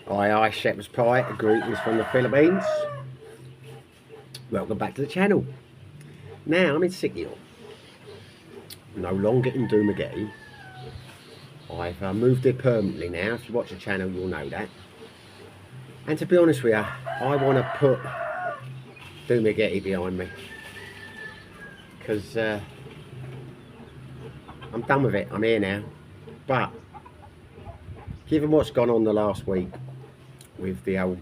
Aye, shepherd's pie, greetings from the Philippines. Welcome back to the channel. Now I'm in Sikio, no longer in Dumaguete. I've moved here permanently now. If you watch the channel, you'll know that. And to be honest with you, I want to put Dumaguete behind me because I'm done with it. I'm here now. But given what's gone on the last week with the old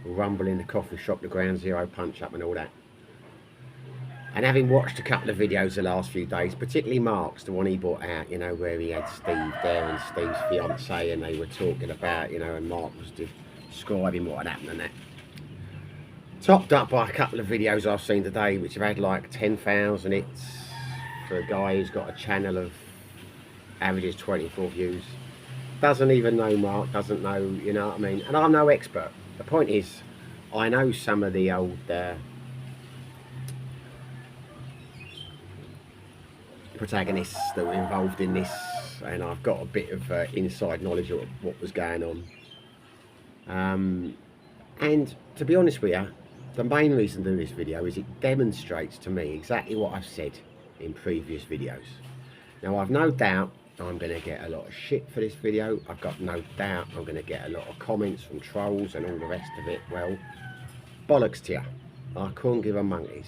rumble in the coffee shop, the Ground Zero punch up and all that, and having watched a couple of videos the last few days, particularly Mark's, the one he brought out, you know, where he had Steve there and Steve's fiance, and they were talking about, you know, and Mark was describing what had happened and that. Topped up by a couple of videos I've seen today, which have had like 10,000 hits for a guy who's got a channel of averages 24 views. Doesn't even know Mark, doesn't know, you know what I mean? And I'm no expert. The point is, I know some of the old protagonists that were involved in this, and I've got a bit of inside knowledge of what was going on. And to be honest with you, the main reason to do this video is it demonstrates to me exactly what I've said in previous videos. Now, I've no doubt I'm going to get a lot of shit for this video. I've got no doubt I'm going to get a lot of comments from trolls and all the rest of it. Well, bollocks to you. I couldn't give a monkeys.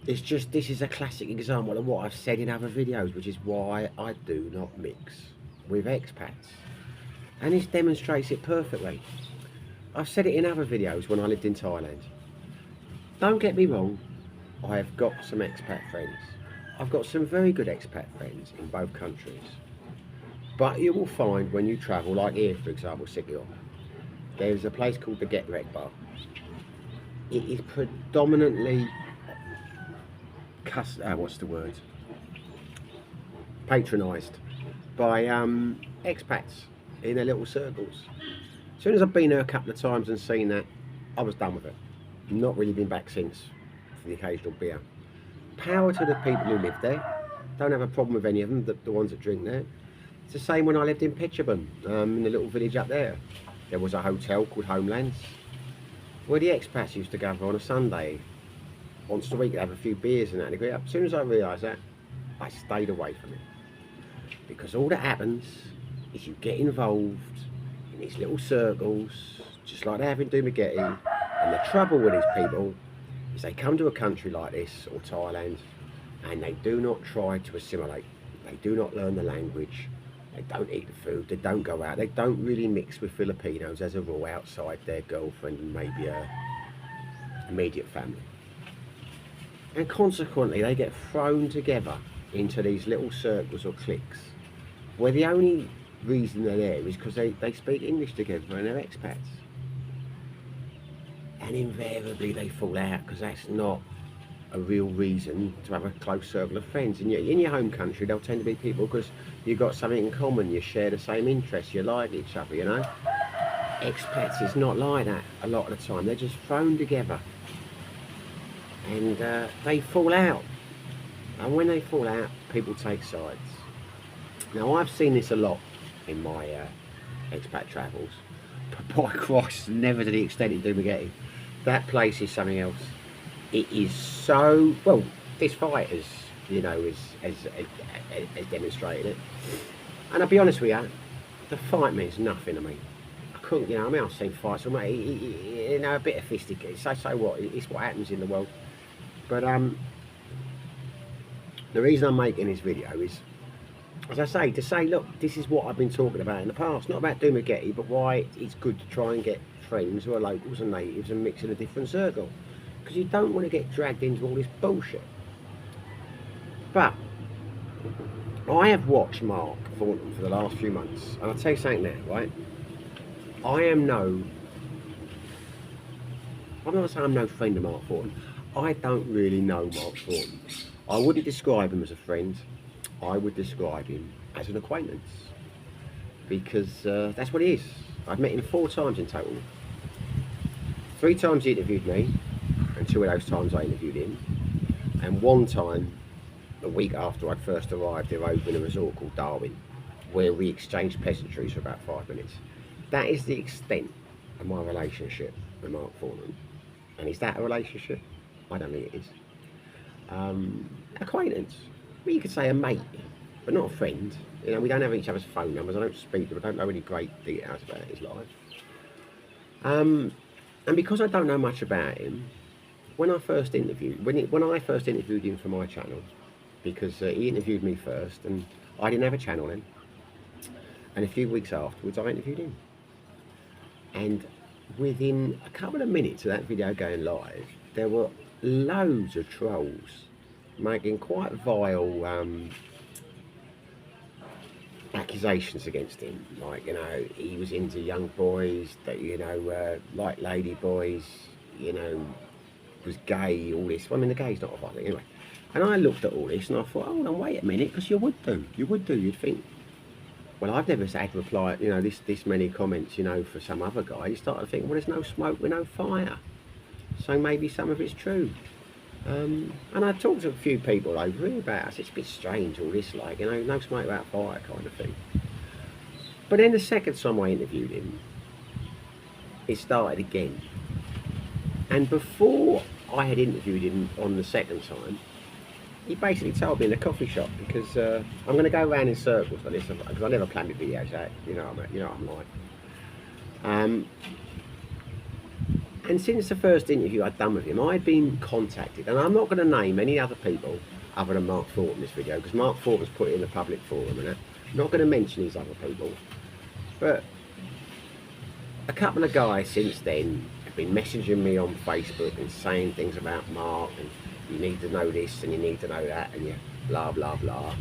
It's just, this is a classic example of what I've said in other videos, which is why I do not mix with expats. And this demonstrates it perfectly. I've said it in other videos when I lived in Thailand. Don't get me wrong, I have got some expat friends. I've got some very good expat friends in both countries. But you will find when you travel, like here for example, Sikio, there's a place called the Get Wreck Bar. It is predominantly patronised by expats in their little circles. As soon as I've been there a couple of times and seen that, I was done with it. Not really been back since for the occasional beer. Power to the people who live there. Don't have a problem with any of them, the ones that drink there. It's the same when I lived in Pitchabun, in the little village up there. There was a hotel called Homelands where the expats used to gather on a Sunday once a week to have a few beers and that and agree up. As soon as I realised that, I stayed away from it. Because all that happens is you get involved in these little circles, just like they have in Dumaguete, and the trouble with these people is they come to a country like this, or Thailand, and they do not try to assimilate. They do not learn the language, they don't eat the food, they don't go out, they don't really mix with Filipinos as a rule outside their girlfriend and maybe a immediate family. And consequently they get thrown together into these little circles or cliques where the only reason they're there is because they speak English together and they're expats. And invariably they fall out because that's not a real reason to have a close circle of friends. In your home country they'll tend to be people because you've got something in common, you share the same interests, you like each other, you know. Expats is not like that a lot of the time. They're just thrown together and they fall out. And when they fall out, people take sides. Now I've seen this a lot in my expat travels, but by Christ, never to the extent in Dumaguete. That place is something else. It is so, well, this fight has, you know, has demonstrated it. And I'll be honest with you, the fight means nothing to me. I couldn't, you know, I mean, I've seen fights, you know, a bit of fisticuffs. So what? It's what happens in the world. But the reason I'm making this video is, as I say, to say, look, this is what I've been talking about in the past. Not about Dumaguete, but why it's good to try and get friends who are locals and natives and mix in a different circle. Because you don't want to get dragged into all this bullshit. But I have watched Mark Thornton for the last few months, and I'll tell you something now, right? I'm not saying I'm no friend of Mark Thornton. I don't really know Mark Thornton. I wouldn't describe him as a friend. I would describe him as an acquaintance. Because that's what he is. I've met him 4 times in total. 3 times he interviewed me, and 2 of those times I interviewed him. And 1 time, a week after I'd first arrived, they were opening a resort called Darwin. where we exchanged pleasantries for about 5 minutes. That is the extent of my relationship with Mark Foreman. And is that a relationship? I don't think it is. Acquaintance. Well, you could say a mate, but not a friend. You know, we don't have each other's phone numbers. I don't speak to him. I don't know any great details about his life. And because I don't know much about him, when I first interviewed him for my channel, because he interviewed me first, and I didn't have a channel then. And a few weeks afterwards, I interviewed him. And within a couple of minutes of that video going live, there were loads of trolls making quite vile accusations against him. Like, you know, he was into young boys, that, you know, like lady boys, you know, was gay, all this. Well, I mean, the gay's not a violent anyway. And I looked at all this and I thought, hold on, wait a minute, because you would do, you'd think. Well, I've never had to reply, you know, this many comments, you know, for some other guy. You start to think, well, there's no smoke with no fire. So maybe some of it's true. And I talked to a few people over it about it. It's a bit strange, all this, like, you know, no smoke without fire kind of thing. But then the second time I interviewed him, it started again. And before I had interviewed him on the second time, he basically told me in a coffee shop, because I'm going to go around in circles like this, because I never planned my videos out, you know what I'm like. And since the first interview I'd done with him, I'd been contacted, and I'm not going to name any other people other than Mark Thornton in this video, because Mark Thornton's put it in the public forum, and I'm not going to mention these other people. But a couple of guys since then have been messaging me on Facebook and saying things about Mark, and you need to know this and you need to know that, and you blah blah blah.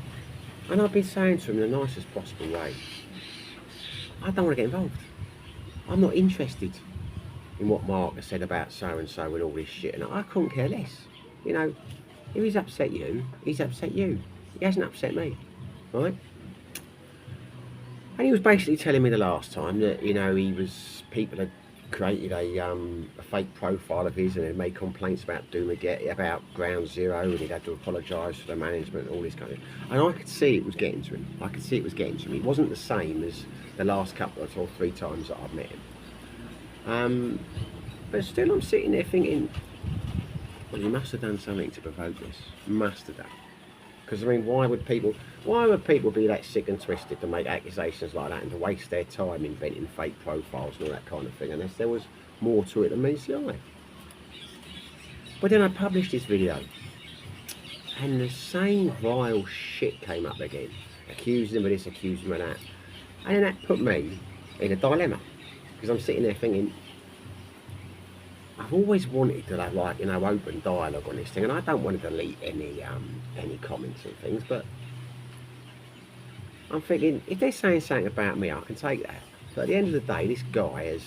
And I've been saying to him in the nicest possible way, I don't want to get involved. I'm not interested in what Mark has said about so and so and all this shit, and I couldn't care less. You know, if he's upset you, he's upset you. He hasn't upset me, right? And he was basically telling me the last time that, you know, people had created a fake profile of his and had made complaints about Dumaguete, about Ground Zero, and he'd had to apologise for the management and all this kind of. And I could see it was getting to him. He wasn't the same as the last couple or 3 times that I've met him. But still, I'm sitting there thinking, well, he must have done something to provoke this. Must have done. Because I mean, why would people be that sick and twisted to make accusations like that and to waste their time inventing fake profiles and all that kind of thing, unless there was more to it than meets the eye? But then I published this video, and the same vile shit came up again, accusing him of this, accusing him of that, and then that put me in a dilemma, because I'm sitting there thinking, I've always wanted to have, like, you know, open dialogue on this thing, and I don't want to delete any comments and things, but I'm thinking, if they're saying something about me, I can take that. But at the end of the day, this guy has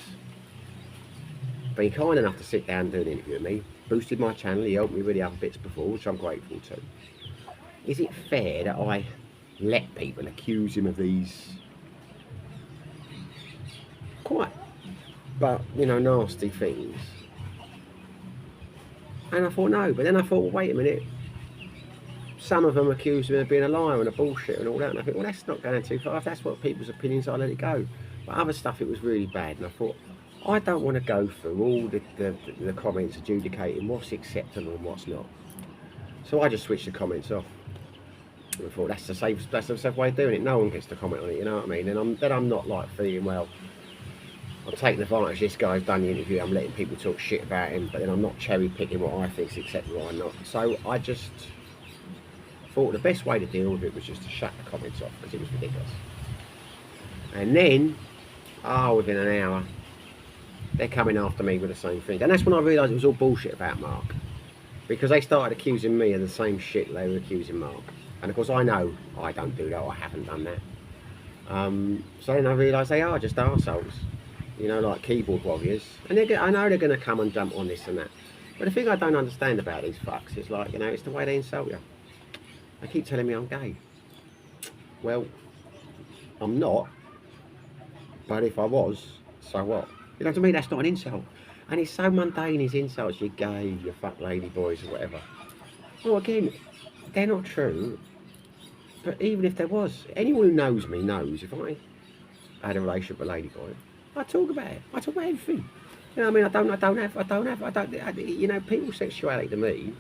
been kind enough to sit down and do an interview with me, boosted my channel, he helped me with the other bits before, which I'm grateful to. Is it fair that I let people accuse him of these quite, but, you know, nasty things? And I thought, no. But then I thought, well, wait a minute. Some of them accused me of being a liar and a bullshit and all that. And I think, well, that's not going too far. If that's what people's opinions are, I let it go. But other stuff, it was really bad. And I thought, I don't want to go through all the comments adjudicating what's acceptable and what's not. So I just switched the comments off. And I thought, that's the safe way of doing it. No one gets to comment on it, you know what I mean? And I'm not like feeling, well, I'm taking advantage, this guy's done the interview, I'm letting people talk shit about him, but then I'm not cherry picking what I think is acceptable or not. So I just thought the best way to deal with it was just to shut the comments off, because it was ridiculous. And then, within an hour, they're coming after me with the same thing. And that's when I realised it was all bullshit about Mark, because they started accusing me of the same shit they were accusing Mark. And of course I know I don't do that, or I haven't done that. So then I realised they are just arseholes. You know, like keyboard warriors, and I know they're going to come and jump on this and that. But the thing I don't understand about these fucks is, like, you know, it's the way they insult you. They keep telling me I'm gay. Well, I'm not. But if I was, so what? You know, to me that's not an insult. And it's so mundane, these insults. You're gay, you fuck lady boys or whatever. Well, again, they're not true. But even if there was, anyone who knows me knows if I had a relationship with a lady guy, I talk about it. I talk about everything. You know what I mean? You know, people's sexuality to me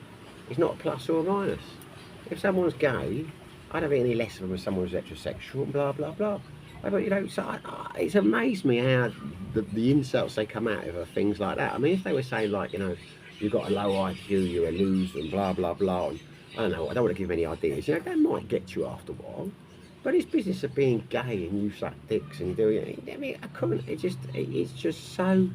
is not a plus or a minus. If someone's gay, I don't think any less of them as someone who's heterosexual and blah, blah, blah. But, you know, so it's amazed me how the insults they come out of are things like that. I mean, if they were saying, like, you know, you've got a low IQ, you're a loser, and blah, blah, blah, and I don't know, I don't want to give any ideas. You know, that might get you after a while. But this business of being gay and you suck dicks and you do it, I mean, I couldn't, it's just so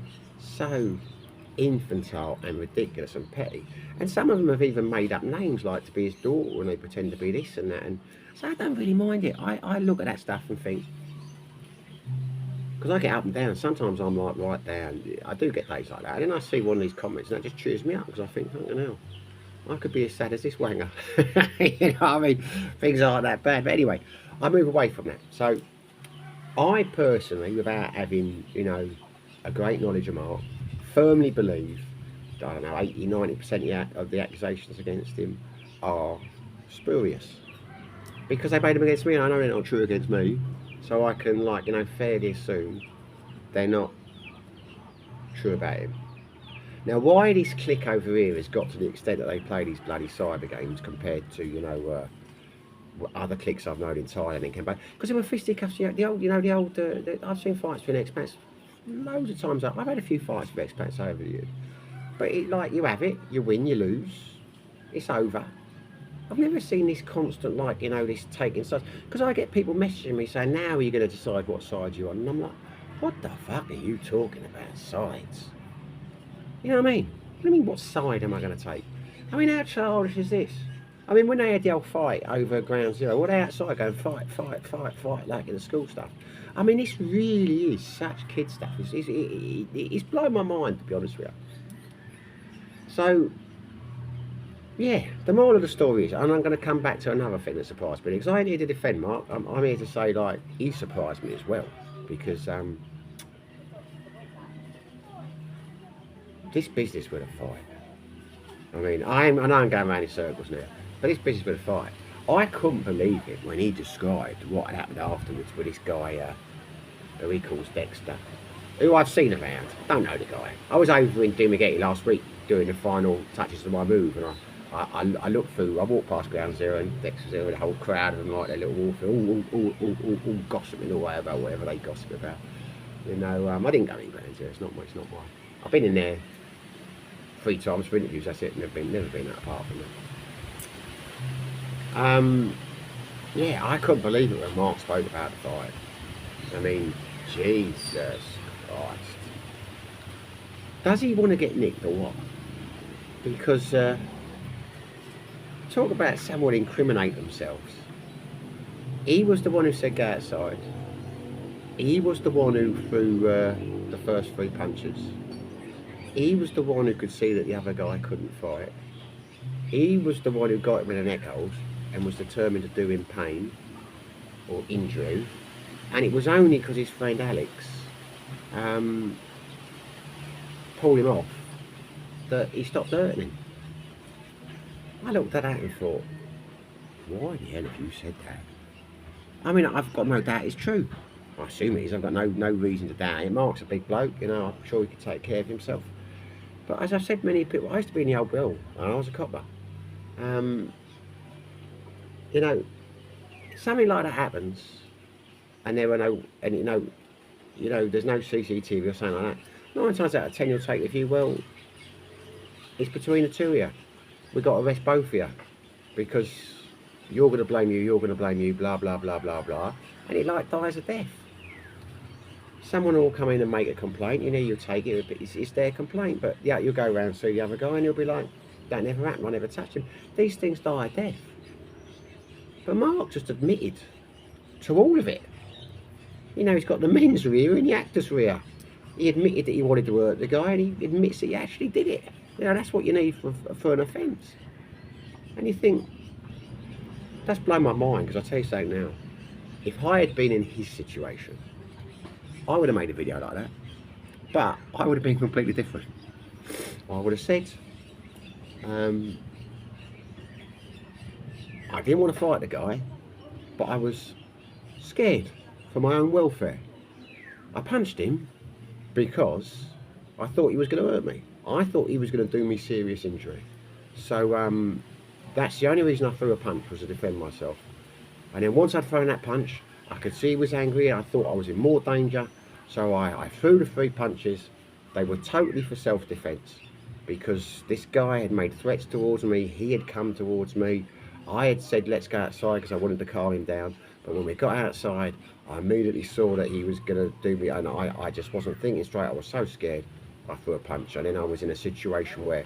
infantile and ridiculous and petty. And some of them have even made up names like to be his daughter and they pretend to be this and that. And so I don't really mind it. I look at that stuff and think, because I get up and down, sometimes I'm like right down, I do get days like that. And then I see one of these comments and that just cheers me up because I think, fucking hell, I could be as sad as this wanger. You know what I mean? Things aren't that bad. But anyway, I move away from that. So I personally, without having, you know, a great knowledge of Mark, firmly believe, I don't know, 80–90% of the accusations against him are spurious. Because they made them against me, and I know they're not true against me, so I can, like, you know, fairly assume they're not true about him. Now, why this clique over here has got to the extent that they play these bloody cyber games compared to, you know, other cliques I've known in Thailand and Cambodia, because they were fisticuffs. You know, I've seen fights between expats loads of times. I've had a few fights with expats over the years, but like, you have it, you win, you lose, it's over. I've never seen this constant, like, you know, this taking sides, because I get people messaging me saying, now are you going to decide what side you're on? And I'm like, what the fuck are you talking about, sides? You know what I mean? What do you mean, what side am I going to take? I mean, how childish is this? I mean, when they had the old fight over Ground Zero, well, they outside going fight, like in the school stuff. I mean, this really is such kid stuff. It's blown my mind, to be honest with you. So, yeah, the moral of the story is, and I'm going to come back to another thing that surprised me, because I ain't here to defend Mark. I'm here to say, like, he surprised me as well, because this business with a fight. I mean, I know I'm going around in circles now, but this business with a fight, I couldn't believe it when he described what had happened afterwards with this guy, who he calls Dexter, who I've seen around. Don't know the guy. I was over in Dumaguete last week doing the final touches of my move, and I looked through, I walked past Ground Zero and Dexter Zero, the whole crowd of them, like their little walk, all gossiping away about whatever they gossip about. You know, I didn't go in Ground Zero, it's not mine. I've been in there 3 times for interviews, that's it, never been that apart from that. Yeah, I couldn't believe it when Mark spoke about the fight. I mean, Jesus Christ. Does he want to get nicked or what? Because, talk about someone incriminate themselves. He was the one who said go outside. He was the one who threw the first 3 punches. He was the one who could see that the other guy couldn't fight. He was the one who got him in a neck hold and was determined to do him pain or injury. And it was only because his friend Alex pulled him off that he stopped hurting him. I looked at that and thought, why the hell have you said that? I mean, I've got no doubt it's true. I assume it is. I've got no reason to doubt it. Mark's a big bloke, you know, I'm sure he could take care of himself. But as I've said, many people, I used to be in the old bill and I was a copper. You know, something like that happens and there were no, and you know, there's no CCTV or something like that. 9 times out of 10 you'll take the view, well, it's between the two of you. We've got to arrest both of you because you're going to blame you, blah, blah, blah, blah, blah. And it like dies a death. Someone will come in and make a complaint, you know, you'll take it, but it's their complaint. But yeah, you'll go around and see the other guy and you'll be like, that never happened, I never touched him. These things die a death. But Mark just admitted to all of it. You know, he's got the men's rear and the actor's rear. He admitted that he wanted to hurt the guy and he admits that he actually did it. You know, that's what you need for an offence. And you think, that's blown my mind, because I'll tell you something now. If I had been in his situation, I would have made a video like that. But I would have been completely different. I would have said, I didn't want to fight the guy. but I was scared for my own welfare. I punched him because I thought he was going to hurt me. I thought he was going to do me serious injury. So that's the only reason I threw a punch, was to defend myself. And then once I'd thrown that punch, I could see he was angry. I thought I was in more danger. So I threw the 3 punches. They were totally for self-defense, because this guy had made threats towards me. He had come towards me. I had said, let's go outside, because I wanted to calm him down. But when we got outside, I immediately saw that he was going to do me, and I just wasn't thinking straight. I was so scared. I threw a punch, and then I was in a situation where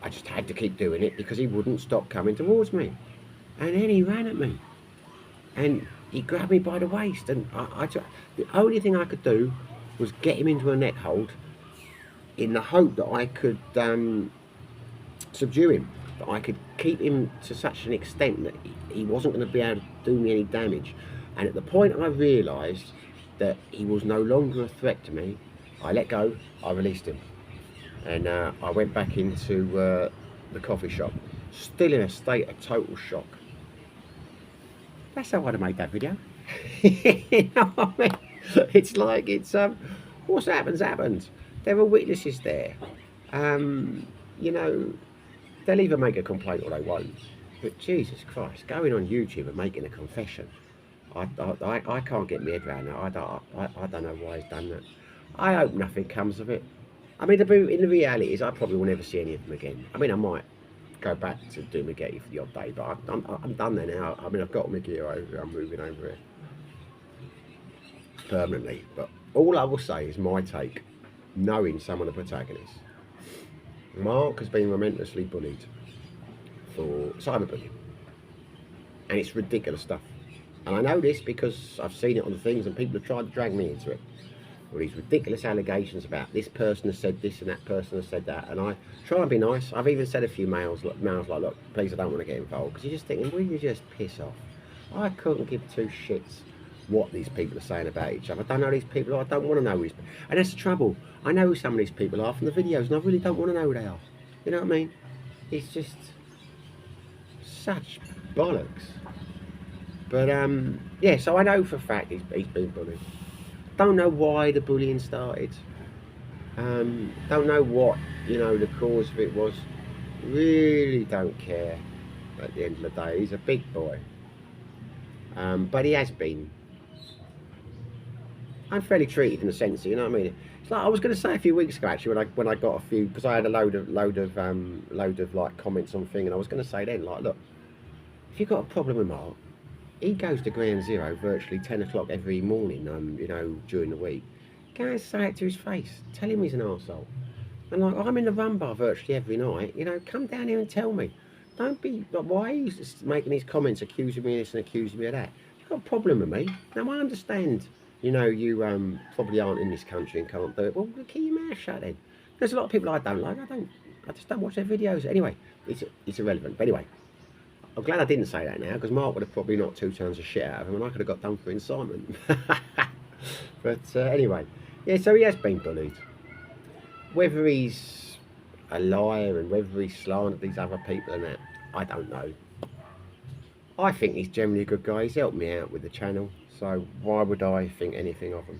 I just had to keep doing it because he wouldn't stop coming towards me. And then he ran at me, and he grabbed me by the waist, and the only thing I could do was get him into a neck hold, in the hope that I could subdue him, that I could keep him to such an extent that he wasn't going to be able to do me any damage. And at the point I realised that he was no longer a threat to me, I let go, I released him, and I went back into the coffee shop, still in a state of total shock. That's how I'd have made that video. You know what I mean? It's like, what's happened happens. There are witnesses there. You know, they'll either make a complaint or they won't. But Jesus Christ, going on YouTube and making a confession, I can't get my head around that. I don't know why he's done that. I hope nothing comes of it. I mean, in the reality is, I probably will never see any of them again. I mean, I might go back to Dumaguete for the odd day, but I'm done there now. I mean, I've got my gear over. I'm moving over here permanently. But all I will say is my take, knowing some of the protagonists. Mark has been relentlessly bullied for cyberbullying, and it's ridiculous stuff. And I know this because I've seen it on the things, and people have tried to drag me into it. All these ridiculous allegations about this person has said this and that person has said that, and I try and be nice. I've even said a few mails like, look, please, I don't want to get involved, because you're just thinking, will you just piss off? I couldn't give 2 shits what these people are saying about each other. I don't know these people. I don't want to know these people. And that's the trouble. I know who some of these people are from the videos, and I really don't want to know who they are. You know what I mean? It's just such bollocks. But yeah, so I know for a fact he's been bullied. Don't know why the bullying started. Don't know what, you know, the cause of it was. Really don't care at the end of the day. He's a big boy. But he has been unfairly treated in a sense, you know what I mean? It's like I was going to say a few weeks ago, actually, when I got a few, because I had a load of like comments on thing, and I was going to say then, like, look, if you've got a problem with Mark, he goes to Ground Zero virtually 10 o'clock every morning, you know, during the week. Go and say it to his face. Tell him he's an arsehole. And like, I'm in the run bar virtually every night. You know, come down here and tell me. Don't be, like, why are you making these comments, accusing me of this and accusing me of that? You've got a problem with me. Now, I understand, you know, you probably aren't in this country and can't do it. Well, keep your mouth shut then. There's a lot of people I don't like. I just don't watch their videos. Anyway, it's irrelevant. But anyway, I'm glad I didn't say that now, because Mark would have probably knocked 2 tons of shit out of him, and I could have got done for incitement. But anyway, yeah, so he has been bullied. Whether he's a liar and whether he's slandered these other people and that, I don't know. I think he's generally a good guy. He's helped me out with the channel, so why would I think anything of him?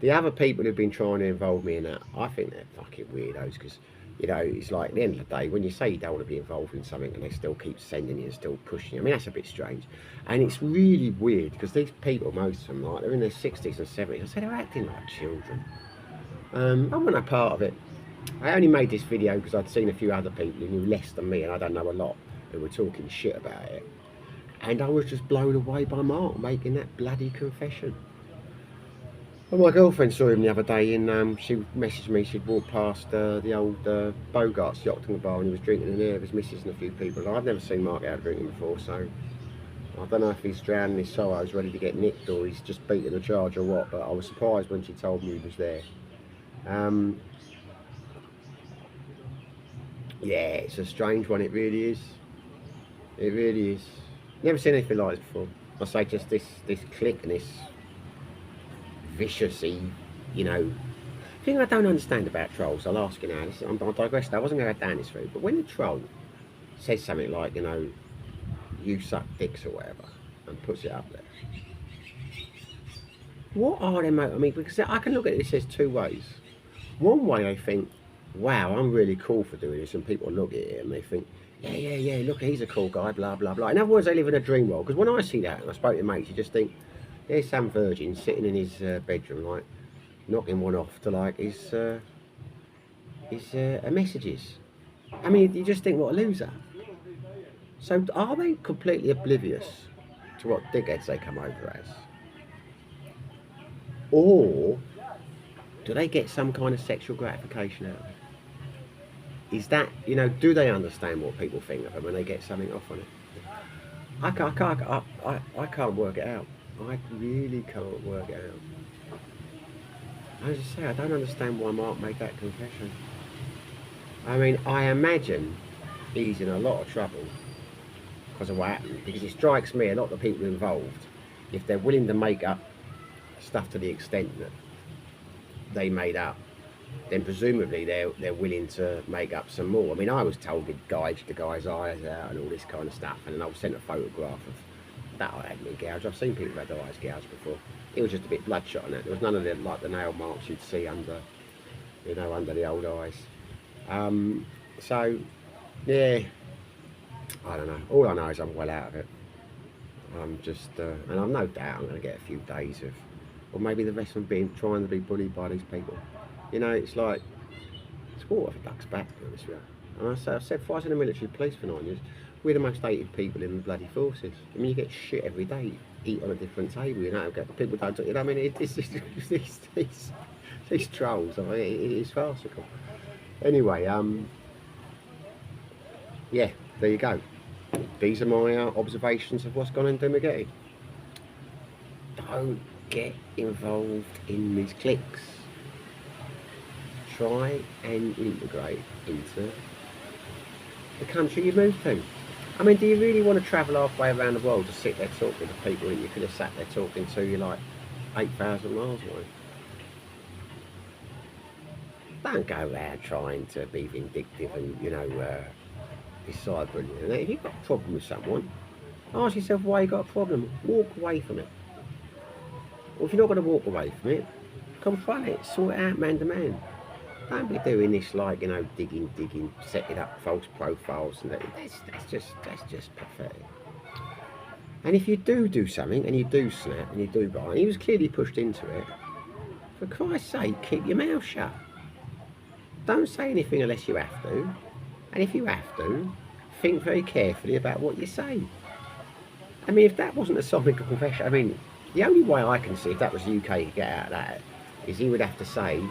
The other people who've been trying to involve me in that, I think they're fucking weirdos, because, you know, it's like, at the end of the day, when you say you don't want to be involved in something and they still keep sending you and still pushing you, I mean, that's a bit strange. And it's really weird, because these people, most of them, like, they're in their 60s and 70s. I say they're acting like children. I'm not part of it. I only made this video because I'd seen a few other people who knew less than me, and I don't know a lot, who were talking shit about it. And I was just blown away by Mark making that bloody confession. Well, my girlfriend saw him the other day, and she messaged me. She'd walked past the old Bogart's yachting bar, and he was drinking in there with his missus and a few people. And I've never seen Mark out drinking before, so I don't know if he's drowning his sorrows, ready to get nicked, or he's just beating the charge or what. But I was surprised when she told me he was there. Yeah, it's a strange one. It really is. It really is. Never seen anything like this before. I say, just this click and this viciously, you know. The thing I don't understand about trolls, I'll ask you now, I digressed, I wasn't going to go down this route, but when a troll says something like, you know, you suck dicks or whatever, and puts it up there. What are they, mate? I mean, because I can look at this as two ways. One way they think, wow, I'm really cool for doing this, and people look at it and they think, yeah, look, he's a cool guy, blah, blah, blah. In other words, they live in a dream world. Because when I see that, and I spoke to mates, you just think, there's some virgin sitting in his bedroom, like, knocking one off to, like, his messages. I mean, you just think, what a loser. So are they completely oblivious to what dickheads they come over as? Or do they get some kind of sexual gratification out of it? Is that, you know, do they understand what people think of them when they get something off on it? I can't work it out. I really can't work it out. As I say, I don't understand why Mark made that confession. I mean, I imagine he's in a lot of trouble because of what happened. Because it strikes me, a lot of the people involved, if they're willing to make up stuff to the extent that they made up, then presumably they're willing to make up some more. I mean, I was told to gouge the guy's eyes out and all this kind of stuff, and then I was sent a photograph of that I had me gouged. I've seen people have their eyes gouged before. It was just a bit bloodshot on it. There was none of the like the nail marks you'd see under, you know, under the old eyes. So yeah, I don't know. All I know is I'm well out of it. I'm just, and I've no doubt I'm going to get a few days of, or maybe the rest of them trying to be bullied by these people. You know, it's like, it's water for duck's back, to be honest with you. And I've said, before I was in the military police for 9 years, we're the most hated people in the bloody forces. I mean, you get shit every day, you eat on a different table, you know, people don't, you know, I mean, these trolls, I mean, it is farcical. Anyway, yeah, there you go. These are my observations of what's gone on in Dumaguete. Don't get involved in these cliques. Try and integrate into the country you moved to. I mean, do you really want to travel halfway around the world to sit there talking to people that you could have sat there talking to you like 8,000 miles away? Don't go around trying to be vindictive and, you know, decide brilliant. If you've got a problem with someone, ask yourself why you've got a problem. Walk away from it. Or if you're not going to walk away from it, confront it, sort it out man to man. Don't be doing this like, you know, digging, setting up false profiles and that's just pathetic. And if you do something and you do snap and you do buy, and he was clearly pushed into it, for Christ's sake, keep your mouth shut. Don't say anything unless you have to. And if you have to, think very carefully about what you say. I mean, if that wasn't a solid confession, I mean, the only way I can see if that was the UK to get out of that is he would have to say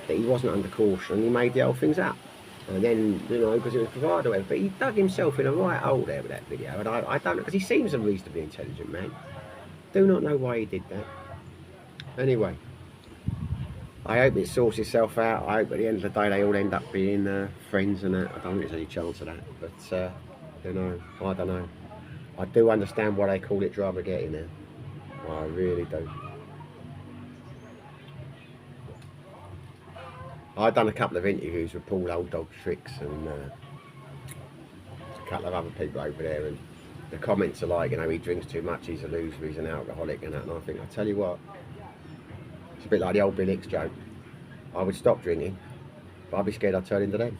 that he wasn't under caution and he made the whole things up. And then, you know, because it was provided or whatever. But he dug himself in a right hole there with that video. And I don't know, because he seems a reasonably intelligent man. Do not know why he did that. Anyway, I hope it sorts itself out. I hope at the end of the day they all end up being friends and that. I don't think there's any chance of that. But, you know, I don't know. I do understand why they call it Dumaguete now. I really do. I've done a couple of interviews with Paul Old Dog Tricks and a couple of other people over there, and the comments are like, you know, he drinks too much, he's a loser, he's an alcoholic and that, and I think, I tell you what, it's a bit like the old Bill Hicks joke. I would stop drinking, but I'd be scared I'd turn into them.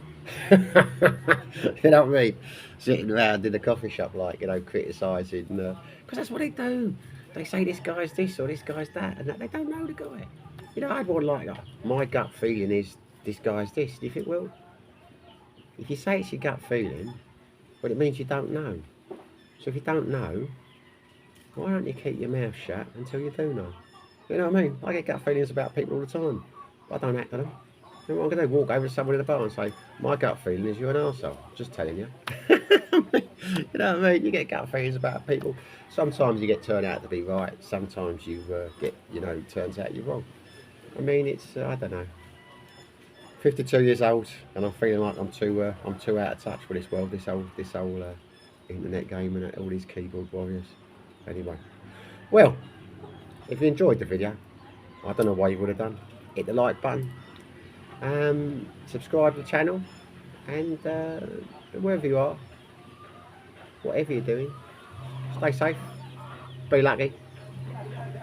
You know what I mean? Sitting around in the coffee shop, like, you know, criticising, because that's what they do. They say this guy's this or this guy's that, and that. They don't know the guy. You know, I'd want like, oh, my gut feeling is this guy's this. Do you think, well, if you say it's your gut feeling, well, it means you don't know. So if you don't know, why don't you keep your mouth shut until you do know? You know what I mean? I get gut feelings about people all the time, but I don't act on them. You know what I'm going to do? Walk over to someone in the bar and say, my gut feeling is you're an arsehole. Just telling you. You know what I mean? You get gut feelings about people. Sometimes you get turned out to be right. Sometimes you get, you know, it turns out you're wrong. I mean, it's, I don't know. 52 years old, and I'm feeling like I'm too out of touch with this world, this whole internet game and all these keyboard warriors. Anyway, well, if you enjoyed the video, I don't know why you would have done. Hit the like button, subscribe to the channel, and wherever you are, whatever you're doing, stay safe, Be lucky.